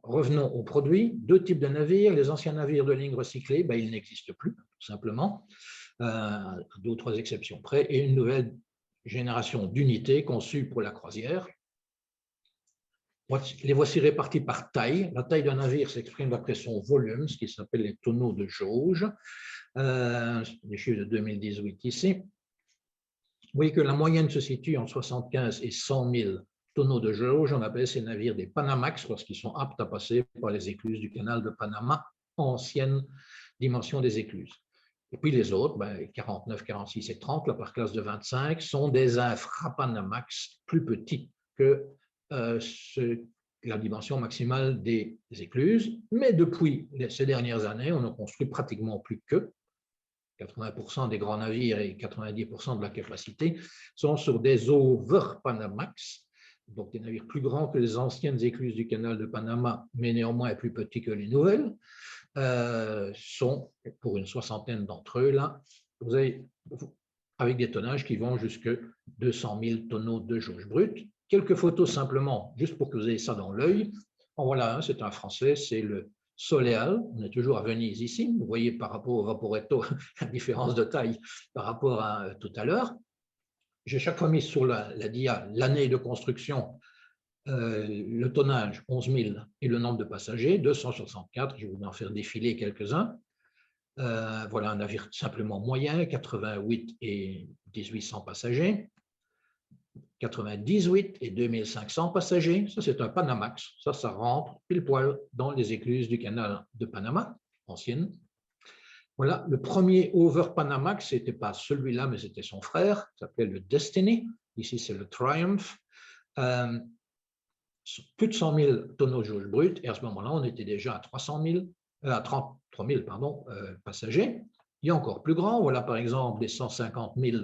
revenons au produit. Deux types de navires. Les anciens navires de ligne recyclés, ils n'existent plus, tout simplement, à deux ou trois exceptions près, et une nouvelle génération d'unités conçues pour la croisière. Les voici répartis par taille. La taille d'un navire s'exprime d'après son volume, ce qui s'appelle les tonneaux de jauge. Les chiffres de 2018 ici. Vous voyez que la moyenne se situe entre 75 et 100 000 tonneaux de jauge. On appelle ces navires des Panamax lorsqu'ils sont aptes à passer par les écluses du canal de Panama, ancienne dimension des écluses. Et puis les autres, 49, 46 et 30, là, par classe de 25, sont des infrapanamax plus petits que la dimension maximale des écluses. Mais depuis ces dernières années, on ne construit pratiquement plus que 80% des grands navires et 90% de la capacité sont sur des overpanamax, donc des navires plus grands que les anciennes écluses du canal de Panama, mais néanmoins plus petits que les nouvelles. Sont, pour une soixantaine d'entre eux, là, vous avez, avec des tonnages qui vont jusqu'à 200 000 tonneaux de jauge brute. Quelques photos simplement, juste pour que vous ayez ça dans l'œil. En voilà un, c'est un français, c'est le Soleal. On est toujours à Venise ici. Vous voyez par rapport au Vaporetto la différence de taille par rapport à tout à l'heure. J'ai chaque fois mis sur la dia l'année de construction, le tonnage 11 000 et le nombre de passagers 264. Je vais vous en faire défiler quelques-uns. Voilà un navire simplement moyen, 88 et 1800 passagers, 98 et 2500 passagers. Ça, c'est un Panamax. Ça rentre pile poil dans les écluses du canal de Panama, ancienne. Voilà, le premier Over Panamax, ce n'était pas celui-là, mais c'était son frère, qui s'appelait le Destiny. Ici, c'est le Triumph. Plus de 100 000 tonneaux de jauge brute, et à ce moment-là, on était déjà à 33 000 passagers. Il y a encore plus grand, voilà par exemple des 150 000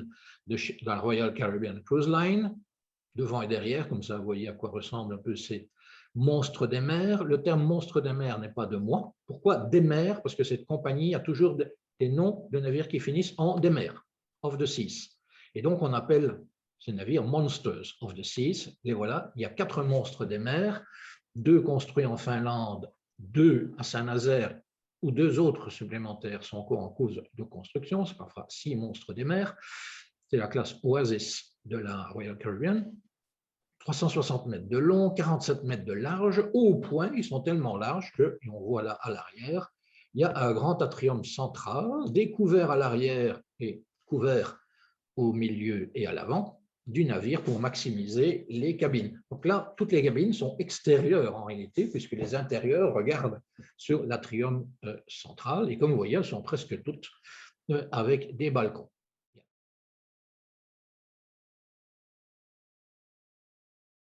de la Royal Caribbean Cruise Line, devant et derrière, comme ça vous voyez à quoi ressemblent un peu ces monstres des mers. Le terme monstre des mers n'est pas de moi. Pourquoi des mers? Parce que cette compagnie a toujours des noms de navires qui finissent en des mers, of the seas. Et donc on appelle ces navires Monsters of the Seas. Les voilà, il y a 4 monstres des mers, 2 construits en Finlande, 2 à Saint-Nazaire, où 2 autres supplémentaires sont encore en cours de construction. C'est parfois 6 monstres des mers. C'est la classe Oasis de la Royal Caribbean. 360 mètres de long, 47 mètres de large. Au point, ils sont tellement larges que, et on voit là à l'arrière, il y a un grand atrium central, découvert à l'arrière et couvert au milieu et à l'avant du navire pour maximiser les cabines. Donc là, toutes les cabines sont extérieures en réalité, puisque les intérieurs regardent sur l'atrium central. Et comme vous voyez, elles sont presque toutes avec des balcons.